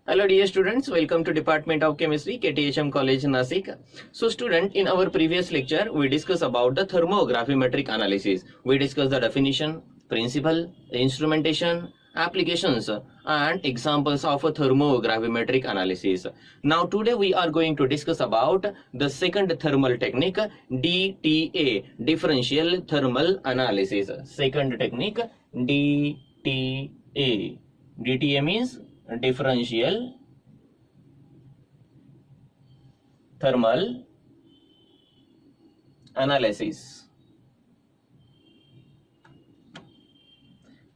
Hello dear students, welcome to Department of Chemistry, KTHM College, Nasik. So student, in our previous lecture, we discussed about the thermogravimetric analysis. We discussed the definition, principle, instrumentation, applications and examples of a thermogravimetric analysis. Now today we are going to discuss about the second thermal technique, DTA, differential thermal analysis. Second technique, DTA. DTA means differential thermal analysis.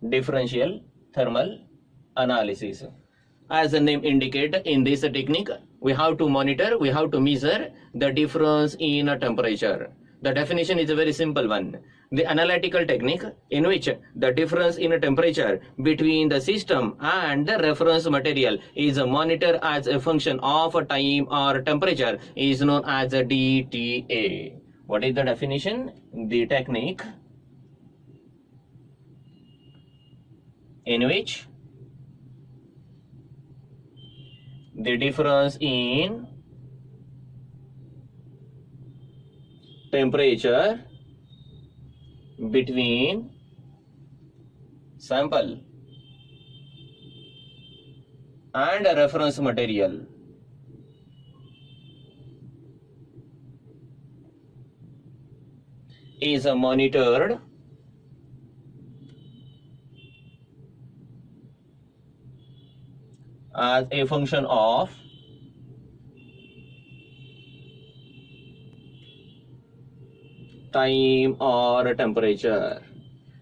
Differential thermal analysis. As the name indicates, in this technique, we have to monitor, we have to measure the difference in a temperature. The definition is a very simple one. The analytical technique in which the difference in a temperature between the system and the reference material is monitored as a function of a time or temperature is known as a DTA. What is the definition? The technique in which the difference in temperature between sample and a reference material is monitored as a function of time or temperature.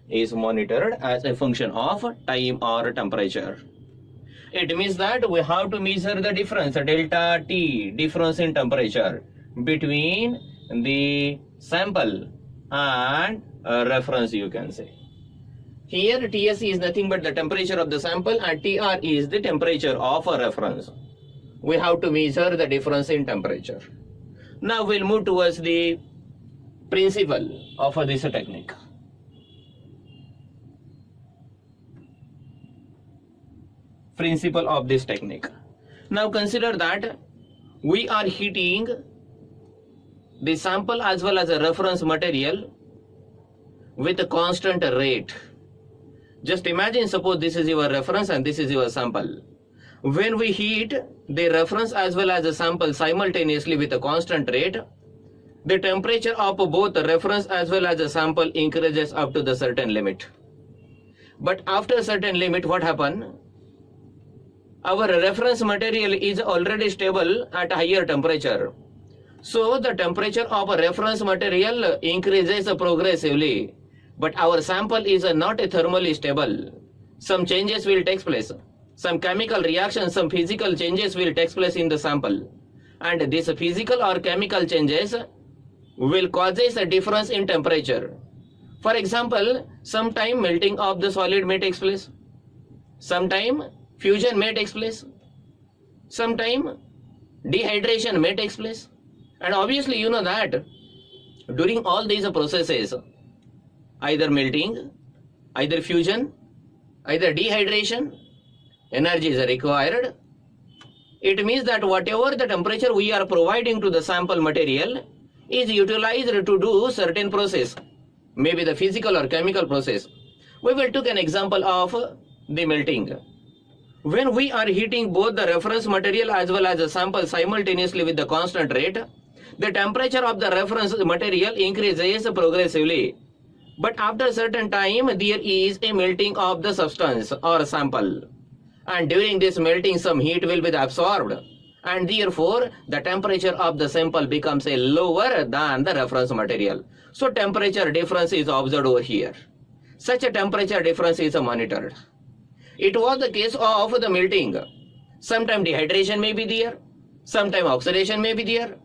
Is monitored as a function of time or temperature. It means that we have to measure the difference, delta T, difference in temperature between the sample and reference, you can say. Here TS is nothing but the temperature of the sample and TR is the temperature of a reference. We have to measure the difference in temperature. Now we'll move towards the principle of this technique. Principle of this technique. Now consider that we are heating the sample as well as a reference material with a constant rate. Just imagine, suppose this is your reference and this is your sample. When we heat the reference as well as the sample simultaneously with a constant rate, the temperature of both the reference as well as the sample increases up to the certain limit. But after a certain limit, what happens? Our reference material is already stable at a higher temperature. So the temperature of a reference material increases progressively. But our sample is not thermally stable. Some changes will take place. Some chemical reactions, some physical changes will take place in the sample. And these physical or chemical changes will causes a difference in temperature. For example, sometime melting of the solid may take place. Sometime fusion may take place. Sometime dehydration may take place. And obviously you know that during all these processes, either melting, either fusion, either dehydration, energy is required. It means that whatever the temperature we are providing to the sample material is utilized to do certain process, maybe the physical or chemical process. We will take an example of the melting. When we are heating both the reference material as well as the sample simultaneously with the constant rate, the temperature of the reference material increases progressively. But after a certain time, there is a melting of the substance or sample. And during this melting, some heat will be absorbed. And therefore, the temperature of the sample becomes lower than the reference material. So temperature difference is observed over here. Such a temperature difference is monitored. It was the case of the melting. Sometime dehydration may be there. Sometime oxidation may be there.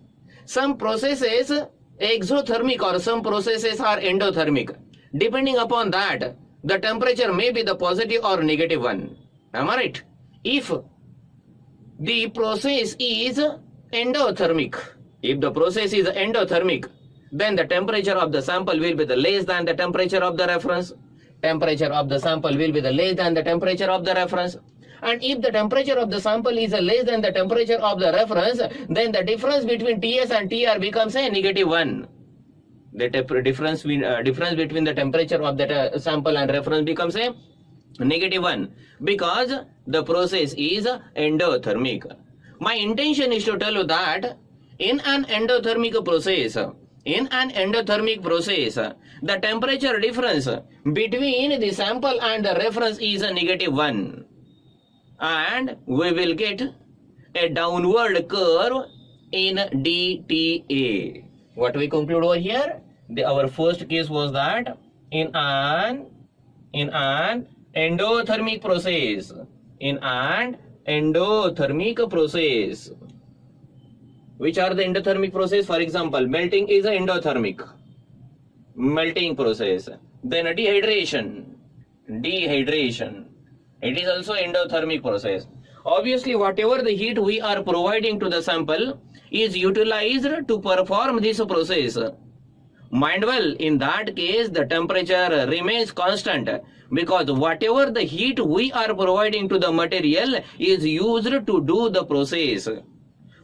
Some processes exothermic or some processes are endothermic. Depending upon that, the temperature may be the positive or negative one. Am I right? If the process is endothermic, then the temperature of the sample will be the less than the temperature of the reference. Temperature of the sample will be the less than the temperature of the reference. And if the temperature of the sample is less than the temperature of the reference, then the difference between Ts and Tr becomes a -1. The difference between the temperature of the sample and reference becomes a -1 because the process is endothermic. My intention is to tell you that in an endothermic process, the temperature difference between the sample and the reference is a -1, and we will get a downward curve in dTA. What we conclude over here? Our first case was that in an endothermic process, which are the endothermic process? For example, melting is an endothermic melting process. Then dehydration, it is also endothermic process. Obviously, whatever the heat we are providing to the sample is utilized to perform this process. Mind well, in that case, the temperature remains constant because whatever the heat we are providing to the material is used to do the process.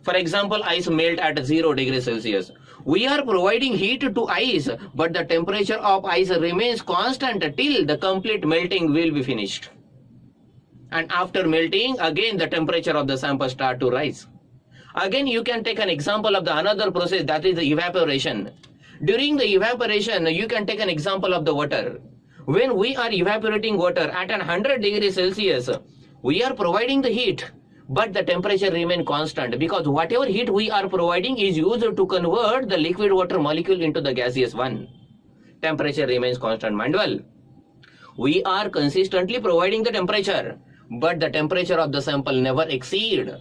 For example, ice melt at 0 degrees Celsius. We are providing heat to ice, but the temperature of ice remains constant till the complete melting will be finished. And after melting, again the temperature of the sample start to rise. Again, you can take an example of the another process, that is the evaporation. During the evaporation, you can take an example of the water. When we are evaporating water at 100 degrees Celsius, we are providing the heat, but the temperature remains constant because whatever heat we are providing is used to convert the liquid water molecule into the gaseous one. Temperature remains constant. Mind well, we are consistently providing the temperature, but the temperature of the sample never exceed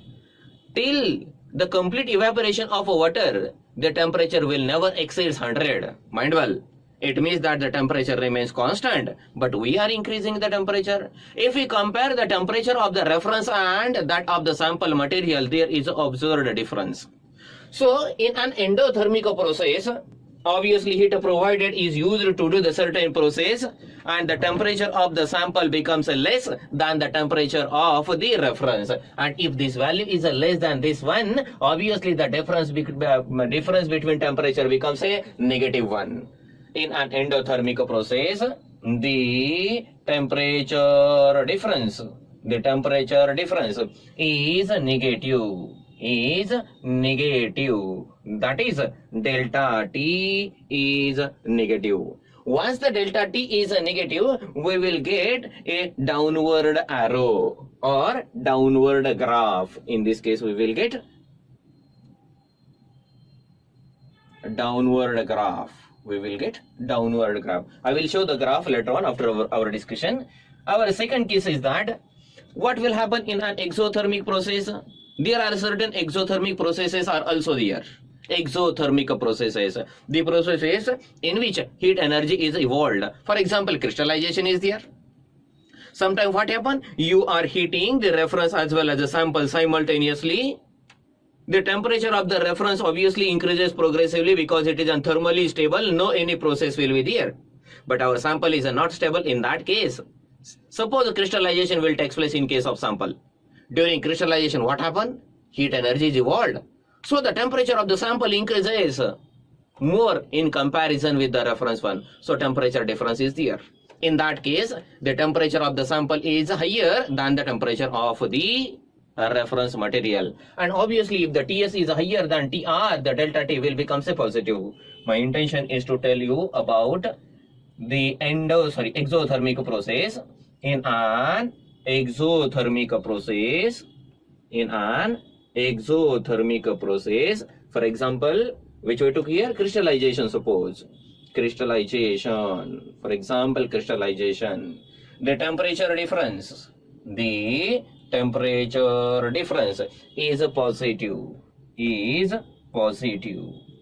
till the complete evaporation of water. The temperature will never exceed 100. Mind well, it means that the temperature remains constant, but we are increasing the temperature. If we compare the temperature of the reference and that of the sample material, there is observed a difference. So in an endothermic process, obviously heat provided is used to do the certain process, and the temperature of the sample becomes less than the temperature of the reference. And if this value is less than this one, obviously the difference between temperature becomes a -1. In an endothermic process, the temperature difference is negative. That is, delta T is negative. Once the delta T is negative, we will get a downward arrow or downward graph. In this case, we will get downward graph. I will show the graph later on after our discussion. Our second case is that what will happen in an exothermic process? There are certain exothermic processes are also there. Exothermic processes, the processes in which heat energy is evolved. For example, crystallization is there. Sometimes what happens? You are heating the reference as well as the sample simultaneously. The temperature of the reference obviously increases progressively because it is thermally stable. No any process will be there. But our sample is not stable. In that case, suppose crystallization will take place in case of sample. During crystallization, what happens? Heat energy is evolved. So the temperature of the sample increases more in comparison with the reference one. So temperature difference is there. In that case, the temperature of the sample is higher than the temperature of the reference material. And obviously, if the Ts is higher than Tr, the delta T will become a positive. My intention is to tell you about the exothermic process. In an exothermic process, for example, which we took here, crystallization. Suppose crystallization, for example, crystallization, the temperature difference is positive.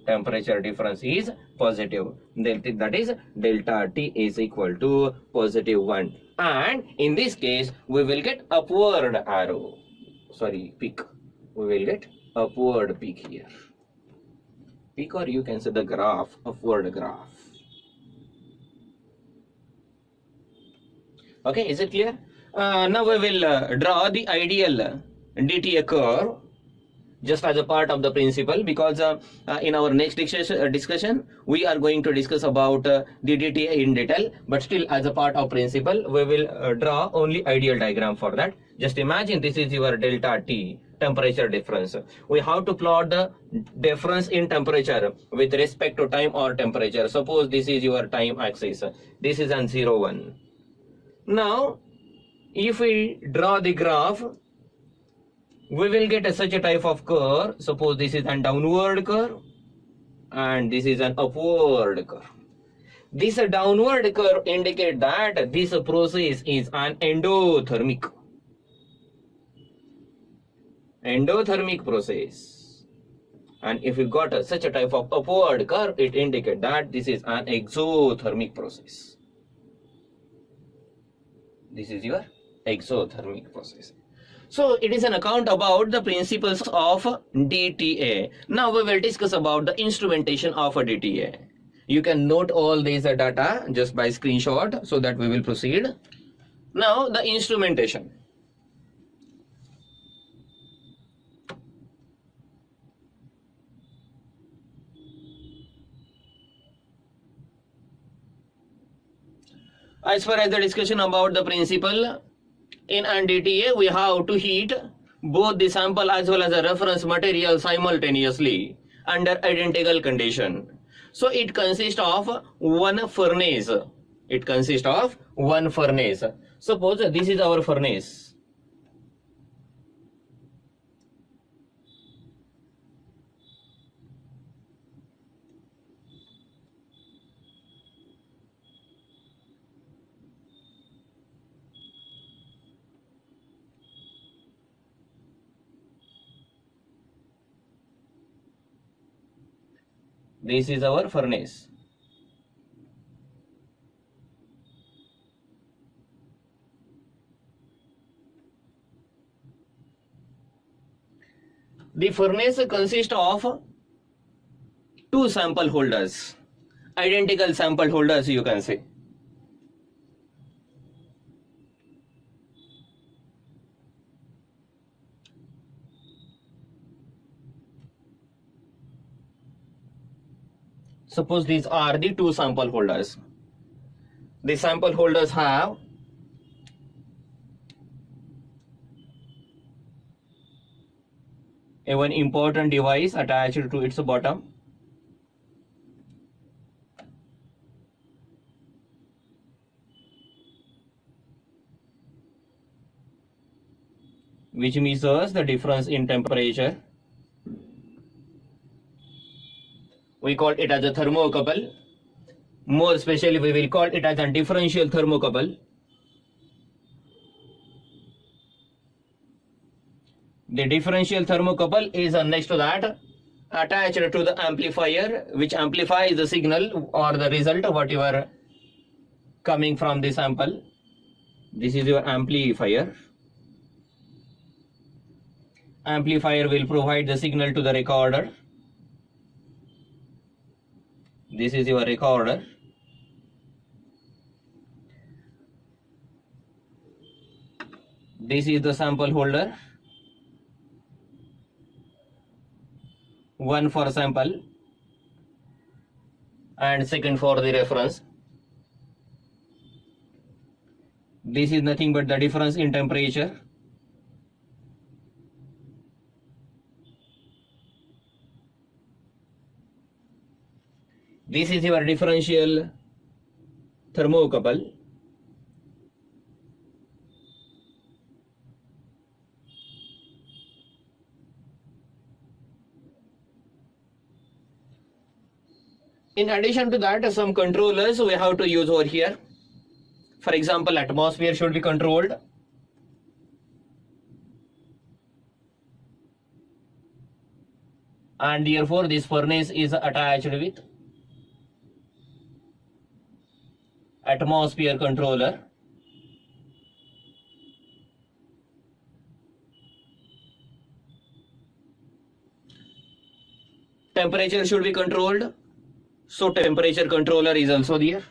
Temperature difference is positive. That is, delta T is equal to +1. And in this case, we will get upward arrow. Peak. We will get upward peak here. Peak, or you can say the graph, upward graph. Okay, is it clear? Now we will draw the ideal DTA curve just as a part of the principle, because in our next discussion we are going to discuss about the DTA in detail, but still as a part of principle we will draw only ideal diagram for that. Just imagine this is your delta T, temperature difference. We have to plot the difference in temperature with respect to time or temperature. Suppose this is your time axis, this is on 0, 1. Now if we draw the graph, we will get such a type of curve. Suppose this is a downward curve and this is an upward curve. This downward curve indicates that this process is an endothermic process. And if you got such a type of upward curve, it indicates that this is an exothermic process. This is your exothermic process. So it is an account about the principles of DTA. Now we will discuss about the instrumentation of a DTA. You can note all these data just by screenshot so that we will proceed. Now the instrumentation. As far as the discussion about the principle, in an DTA, we have to heat both the sample as well as the reference material simultaneously under identical condition. So it consists of one furnace. Suppose this is our furnace. This is our furnace. The furnace consists of two sample holders, identical sample holders you can say. Suppose these are the two sample holders. The sample holders have one important device attached to its bottom. Which measures the difference in temperature. We call it as a thermocouple. More especially, we will call it as a differential thermocouple. The differential thermocouple is next to that attached to the amplifier, which amplifies the signal or the result whatever coming from the sample. This is your amplifier. Amplifier will provide the signal to the recorder. This is your recorder. This is the sample holder. One for sample and second for the reference. This is nothing but the difference in temperature. This is your differential thermocouple. In addition to that, some controllers we have to use over here. For example, atmosphere should be controlled. And therefore this furnace is attached with atmosphere controller. Temperature should be controlled, so temperature controller is also there.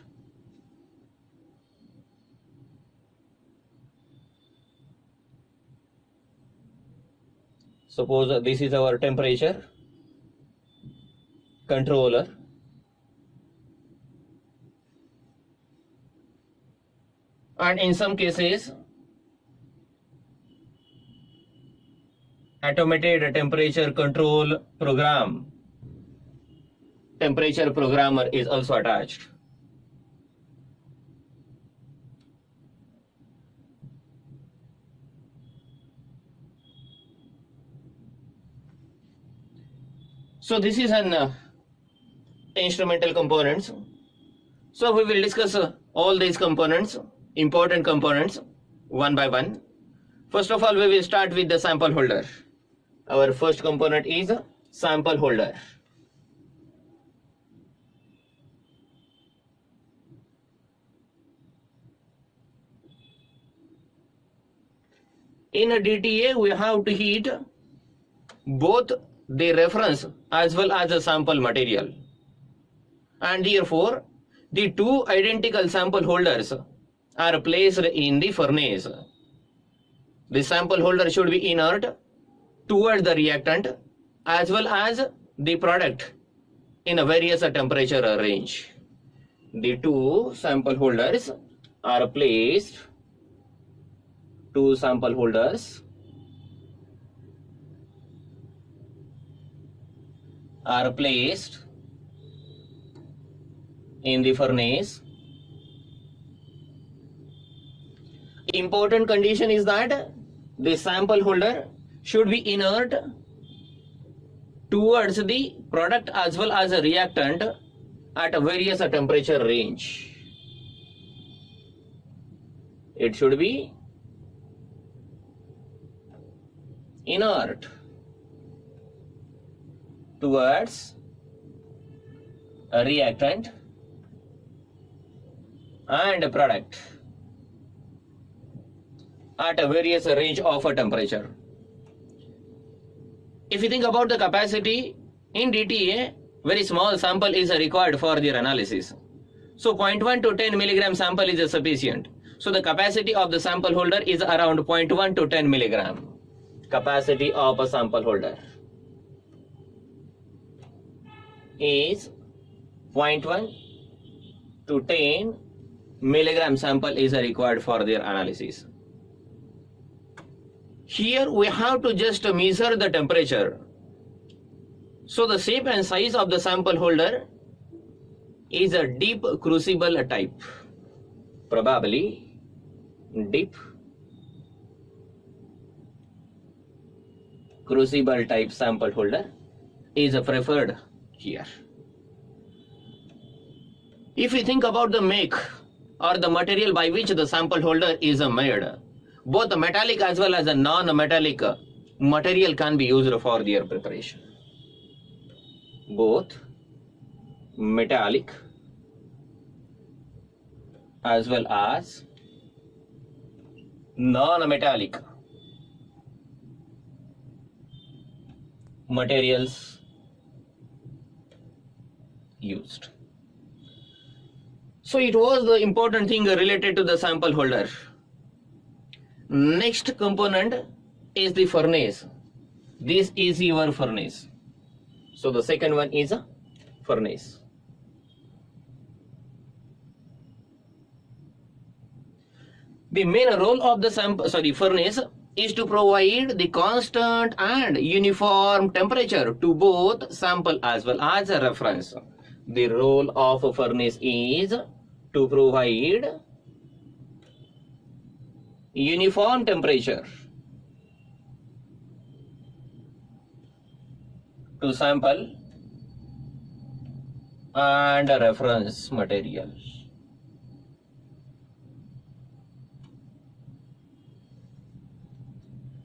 Suppose this is our temperature controller. And in some cases, automated temperature control program, temperature programmer is also attached. So this is an instrumental components. So we will discuss all these components, important components, one by one. First of all, we will start with the sample holder. Our first component is sample holder. In a DTA, we have to heat both the reference as well as the sample material. And therefore, the two identical sample holders are placed in the furnace. The sample holder should be inert towards the reactant as well as the product in a various temperature range. The two sample holders are placed, two sample holders are placed in the furnace. Important condition is that the sample holder should be inert towards the product as well as a reactant at a various temperature range. It should be inert towards a reactant and a product at a various range of a temperature. If you think about the capacity in DTA, very small sample is required for their analysis. So 0.1 to 10 milligram sample is sufficient. So the capacity of the sample holder is around 0.1 to 10 milligram. Capacity of a sample holder is 0.1 to 10 milligram sample is required for their analysis. Here we have to just measure the temperature. So the shape and size of the sample holder is a deep crucible type. Probably deep crucible type sample holder is preferred here. If we think about the make or the material by which the sample holder is made, both the metallic as well as a non-metallic material can be used for their preparation. Both metallic as well as non-metallic materials used. So it was the important thing related to the sample holder. Next component is the furnace. This is your furnace. So the second one is a furnace. The main role of the furnace is to provide the constant and uniform temperature to both sample as well as a reference. The role of a furnace is to provide uniform temperature to sample and a reference material.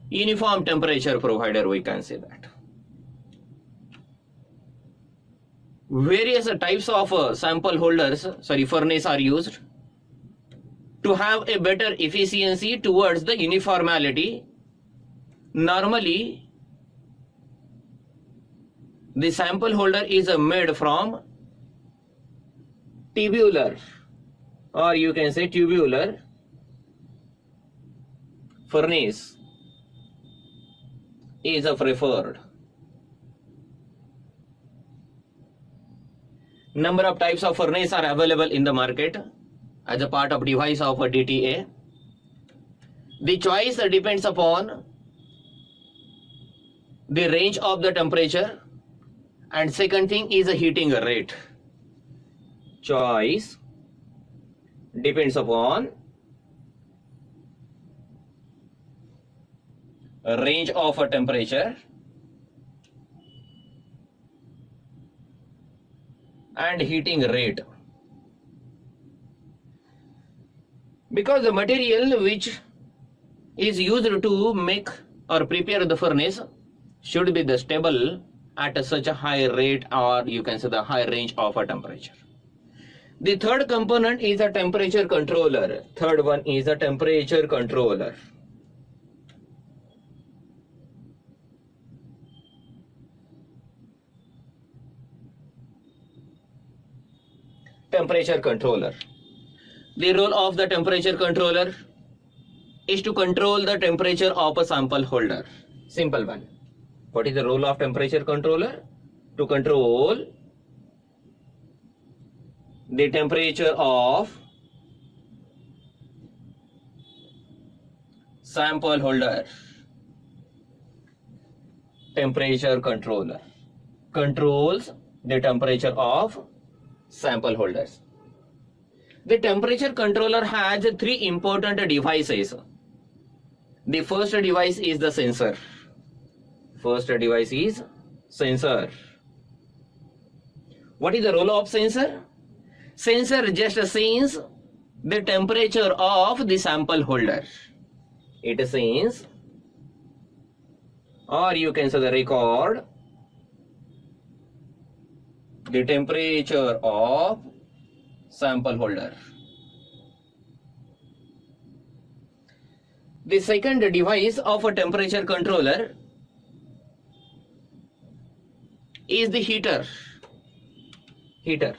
Uniform temperature provider, we can say that. Various types of sample holders, furnace are used to have a better efficiency towards the uniformity. Normally, the sample holder is made from tubular, or you can say tubular furnace is preferred. Number of types of furnace are available in the market as a part of device of a DTA. The choice depends upon the range of the temperature, and second thing is a heating rate. Choice depends upon a range of a temperature and heating rate. Because the material which is used to make or prepare the furnace should be the stable at such a high rate, or you can say the high range of a temperature. The third component is a temperature controller. Third one is a temperature controller. Temperature controller. The role of the temperature controller is to control the temperature of a sample holder. Simple one. What is the role of temperature controller? To control the temperature of sample holder. Temperature controller controls the temperature of sample holders. The temperature controller has three important devices. The first device is the sensor. First device is sensor. What is the role of sensor? Sensor just senses the temperature of the sample holder. It senses, or you can say the record, the temperature of sample holder. The second device of a temperature controller is the heater. Heater.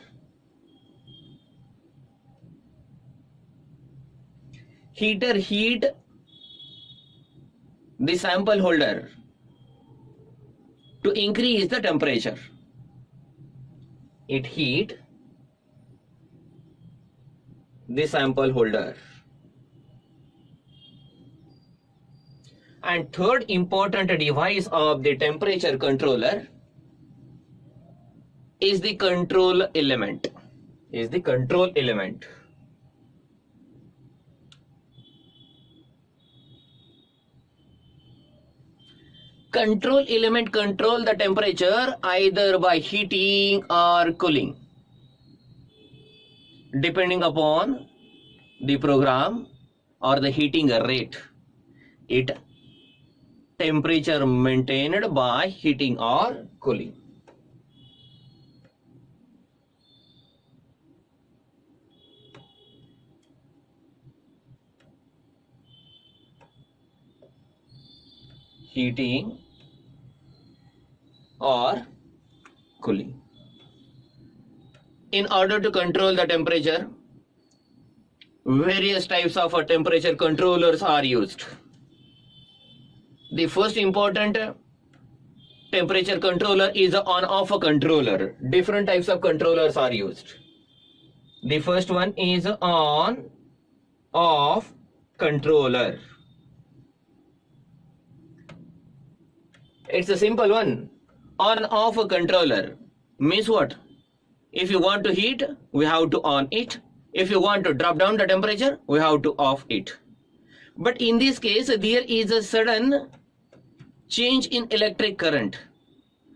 Heater heat the sample holder to increase the temperature. It heat the sample holder. And third important device of the temperature controller is the control element. Is the control element. Control element control the temperature either by heating or cooling, depending upon the program or the heating rate. It temperature maintained by heating or cooling. Heating or cooling. In order to control the temperature, various types of temperature controllers are used. The first important temperature controller is an on-off controller. Different types of controllers are used. The first one is on-off controller. It's a simple one. On-off controller means what? If you want to heat, we have to on it. If you want to drop down the temperature, we have to off it. But in this case, there is a sudden change in electric current,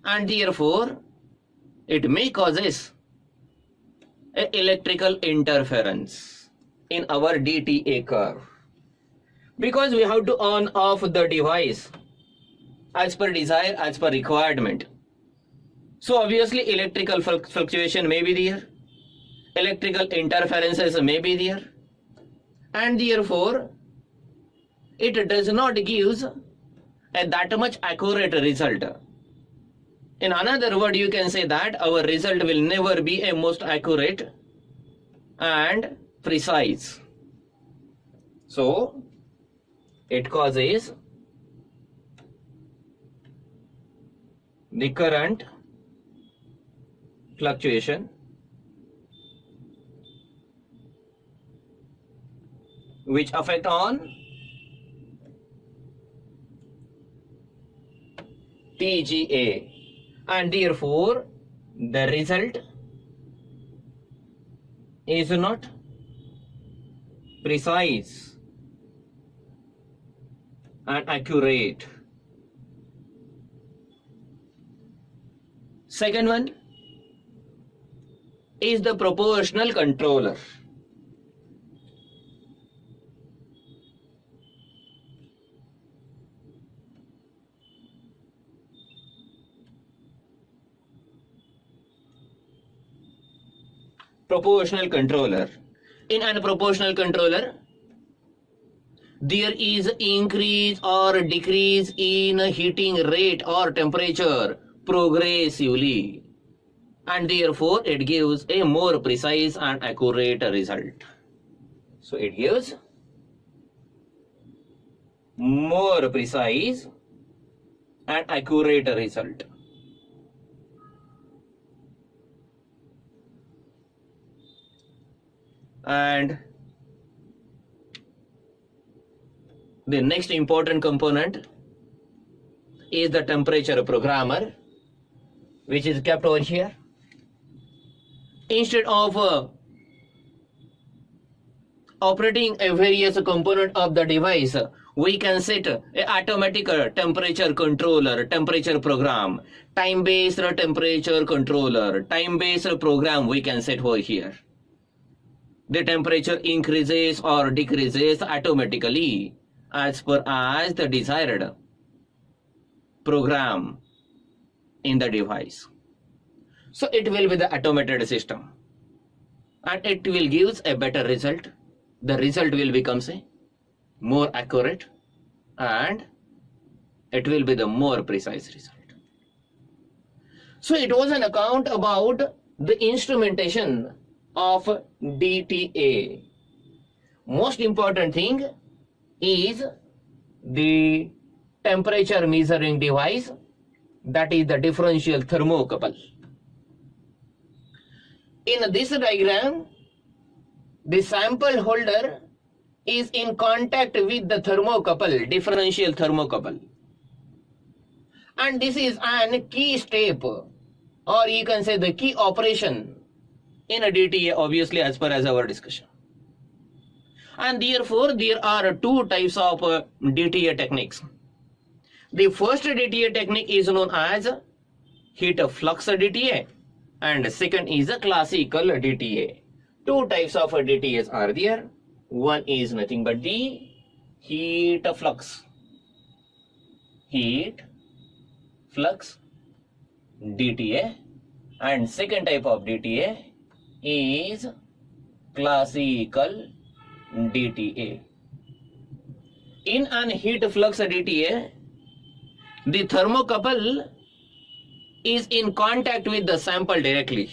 and therefore it may causes an electrical interference in our DTA curve, because we have to on off the device as per desire, as per requirement. So obviously electrical fluctuation may be there, electrical interferences may be there, and therefore it does not give a that much accurate result. In another word, you can say that our result will never be a most accurate and precise. So it causes the current fluctuation which affect on TGA, and therefore the result is not precise and accurate. Second one is the proportional controller. Proportional controller. In an proportional controller, there is increase or decrease in heating rate or temperature progressively, and therefore it gives a more precise and accurate result. So it gives more precise and accurate result. And the next important component is the temperature programmer, which is kept over here. Instead of operating a various component of the device, we can set a automatic temperature controller, temperature program, time-based temperature controller, time-based program we can set over here. The temperature increases or decreases automatically as per as the desired program in the device. So it will be the automated system, and it will give a better result. The result will become more accurate, and it will be the more precise result. So it was an account about the instrumentation of DTA. Most important thing is the temperature measuring device, that is the differential thermocouple. In this diagram, the sample holder is in contact with the thermocouple, differential thermocouple, and this is an key step, or you can say the key operation in a DTA, obviously, as per as our discussion. And therefore there are two types of DTA techniques. The first DTA technique is known as heat flux DTA, and second is a classical DTA. Two types of DTAs are there. One is nothing but the heat flux DTA, and second type of DTA is classical DTA. In an heat flux DTA, the thermocouple is in contact with the sample directly.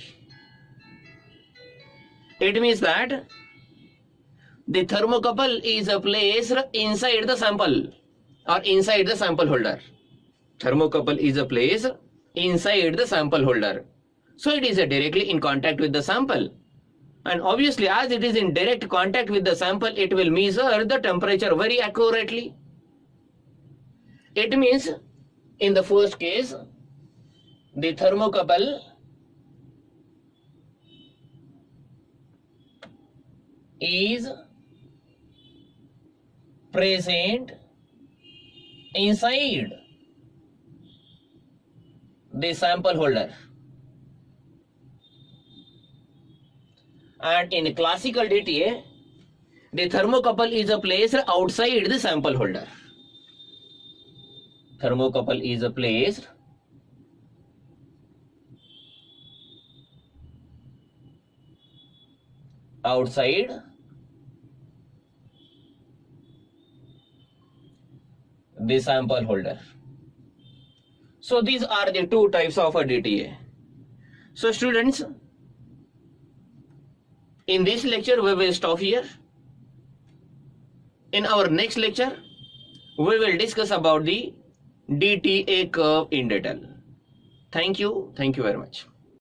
It means that the thermocouple is placed inside the sample or inside the sample holder. Thermocouple is placed inside the sample holder. So it is directly in contact with the sample. And obviously, as it is in direct contact with the sample, it will measure the temperature very accurately. It means, in the first case, the thermocouple is present inside the sample holder. And in classical DTA, the thermocouple is placed outside the sample holder. Thermocouple is placed outside the sample holder. So these are the two types of a DTA. So students, in this lecture we will stop here. In our next lecture, we will discuss about the DTA curve in detail. Thank you very much.